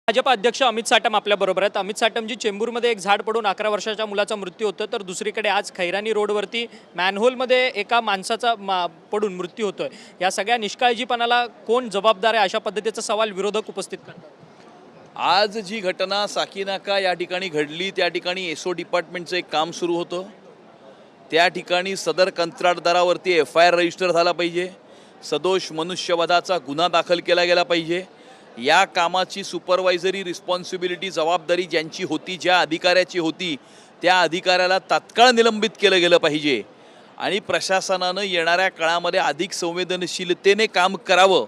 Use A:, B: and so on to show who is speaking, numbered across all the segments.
A: भाजप अध्यक्ष अमित साटम आपल्याबरोबर आहेत। अमित साटमजी, चेंबूरमध्ये एक झाड पडून 11 वर्षाच्या मुलाचा मृत्यू होतो, तर दुसरीकडे आज खैरानी रोडवरती मॅनहोलमध्ये एका माणसाचा पडून मृत्यू होतोय। या सगळ्या निष्काळजीपणाला कोण जबाबदार आहे, अशा पद्धतीचा सवाल विरोधक उपस्थित करतात।
B: आज जी घटना साकीनाका या ठिकाणी घडली, त्या ठिकाणी एसओ डिपार्टमेंटचं एक काम सुरू होतं। त्या ठिकाणी सदर कंत्राटदारावरती FIR रजिस्टर झाला पाहिजे, सदोष मनुष्यवधाचा गुन्हा दाखल केला गेला पाहिजे। या कामाची सुपरवायझरी रिस्पॉन्सिबिलिटी, जबाबदारी ज्यांची होती, ज्या अधिकाऱ्याची होती, त्या अधिकाऱ्याला तात्काळ निलंबित केलं गेलं पाहिजे आणि प्रशासनानं येणाऱ्या काळामध्ये अधिक संवेदनशीलतेने काम करावं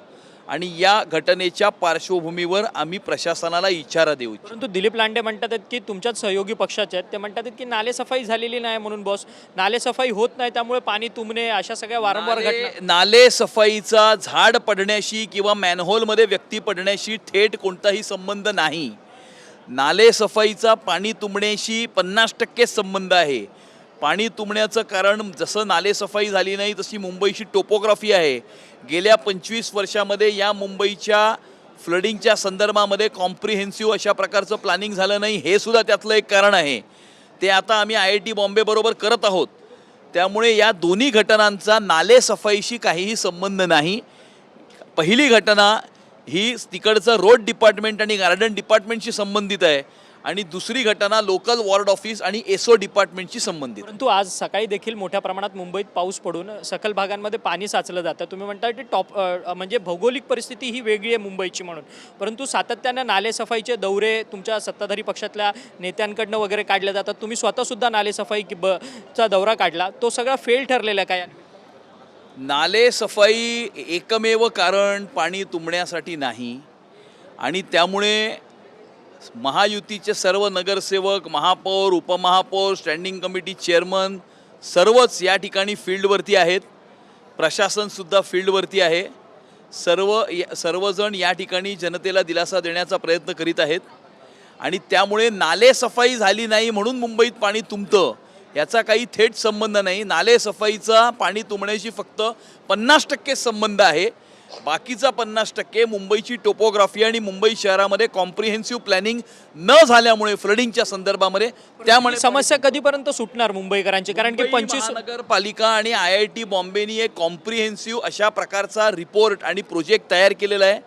B: आणि या घटनेच्या पार्श्वभूमीवर आम्ही प्रशासनाला इशारा देऊ।
A: परंतु दिलीप लांडे म्हणतात की तुमच्याच सहयोगी पक्षाचे आहेत, ते म्हणतात की नालेसफाई झालेली नाही म्हणून बॉस, नालेसफाई होत नाही त्यामुळे पाणी तुंबणे, अशा सगळ्या वारंवार घटना।
B: नालेसफाईचा झाड पडण्याशी किंवा मॅनहोलमध्ये व्यक्ती पडण्याशी थेट कोणताही संबंध नाही। नालेसफाईचा पाणी तुंबण्याशी 50% संबंध आहे। पाणी तुंबण्याचं कारण जसं नालेसफाई झाली नाही तशी मुंबईची टोपोग्राफी आहे। गेल्या 25 वर्षामध्ये या मुंबईच्या फ्लडिंगच्या संदर्भामध्ये कॉम्प्रिहेन्सिव्ह अशा प्रकारचं प्लॅनिंग झालं नाही, हे सुद्धा त्यातलं एक कारण आहे। ते आता आम्ही IIT बॉम्बे बरोबर करत आहोत। त्यामुळे या दोन्ही घटनांचा नालेसफाईशी काहीही संबंध नाही। पहिली घटना ही तिकडचं रोड डिपार्टमेंट आणि गार्डन डिपार्टमेंटशी संबंधित आहे आणि दुसरी घटना लोकल वॉर्ड ऑफिस आणि एसओ डिपार्टमेंटशी संबंधित।
A: परंतु आज सकाळी देखील मोठ्या प्रमाणात मुंबईत पाऊस पडून सखल भागांमध्ये पाणी साचलं जातं। तुम्ही म्हणता की म्हणजे भौगोलिक परिस्थिती ही वेगळी आहे मुंबईची म्हणून, परंतु सातत्यानं नालेसफाईचे दौरे तुमच्या सत्ताधारी पक्षातल्या नेत्यांकडनं वगैरे काढले जातात। तुम्ही स्वतःसुद्धा नालेसफाई चा दौरा काढला, तो सगळा फेल ठरलेला काय?
B: नालेसफाई एकमेव कारण पाणी तुंबण्यासाठी नाही आणि त्यामुळे महायुतीचे सर्व नगरसेवक, महापौर, उपमहापौर, स्टँडिंग कमिटी चेअरमन सर्वच या ठिकाणी फील्डवरती आहेत। प्रशासनसुद्धा फील्डवरती आहे। सर्वजण या ठिकाणी जनतेला दिलासा देण्याचा प्रयत्न करीत आहेत आणि त्यामुळे नालेसफाई झाली नाही म्हणून मुंबईत पाणी तुंबतं याचा काही थेट संबंध नाही। नालेसफाईचा पाणी तुंबण्याशी फक्त 50% संबंध आहे। बाकीचा 50% मुंबईची टोपोग्राफी आणि मुंबई शहरामध्ये कॉम्प्रिहेन्सिव्ह प्लॅनिंग न झाल्यामुळे फ्लडिंगच्या संदर्भामध्ये, त्यामुळे
A: समस्या कधीपर्यंत सुटणार मुंबईकरांची? कारण की 25
B: महानगरपालिका आणि IIT बॉम्बेनी एक कॉम्प्रिहेन्सिव्ह अशा प्रकारचा रिपोर्ट आणि प्रोजेक्ट तयार केलेला आहे।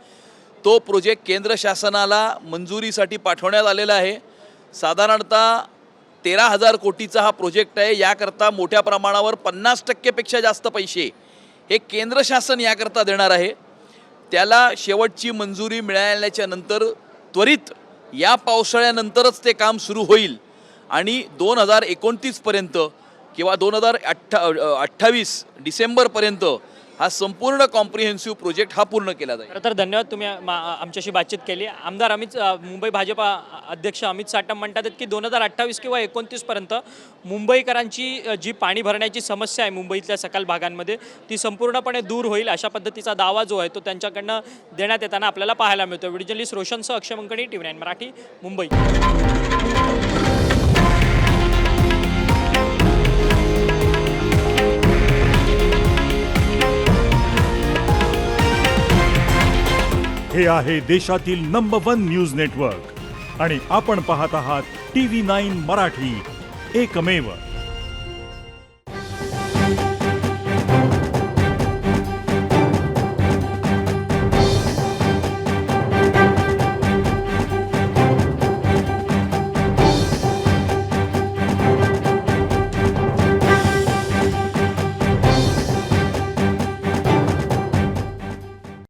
B: तो प्रोजेक्ट केंद्र शासनाला मंजुरीसाठी पाठवण्यात आलेला आहे। साधारणतः 13,000 कोटीचा हा प्रोजेक्ट आहे। याकरता मोठ्या प्रमाणावर 50% पेक्षा जास्त पैसे हे केंद्र शासन याकरता देणार आहे। त्याला शेवटची मंजुरी मिळाल्याच्या नंतर त्वरित या पावसाळ्यानंतरच ते काम सुरू होईल आणि 2029 पर्यंत किंवा 2028 डिसेंबरपर्यंत हा संपूर्ण कॉम्प्रिहेन्सिव्ह प्रोजेक्ट हा पूर्ण केला जाईल।
A: खरं तर धन्यवाद, तुम्ही आमच्याशी बातचीत केली। आमदार मुंबई भाजप अध्यक्ष अमित साटम म्हणतात की 2028 किंवा 29 पर्यंत मुंबईकरांची जी पाणी भरण्याची समस्या आहे मुंबईतल्या सकाल भागांमध्ये, ती संपूर्णपणे दूर होईल, अशा पद्धतीचा दावा जो आहे तो त्यांच्याकडनं देण्यात येताना आपल्याला पाहायला मिळतो। व्हिडिओ जर्नलिस्ट रोशनसह अक्षय मंकणी, TV9 मराठी, मुंबई।
C: हे आहे देशातील नंबर 1 न्यूज नेटवर्क आणि आपण पाहत आहात TV9 मराठी, एकमेव।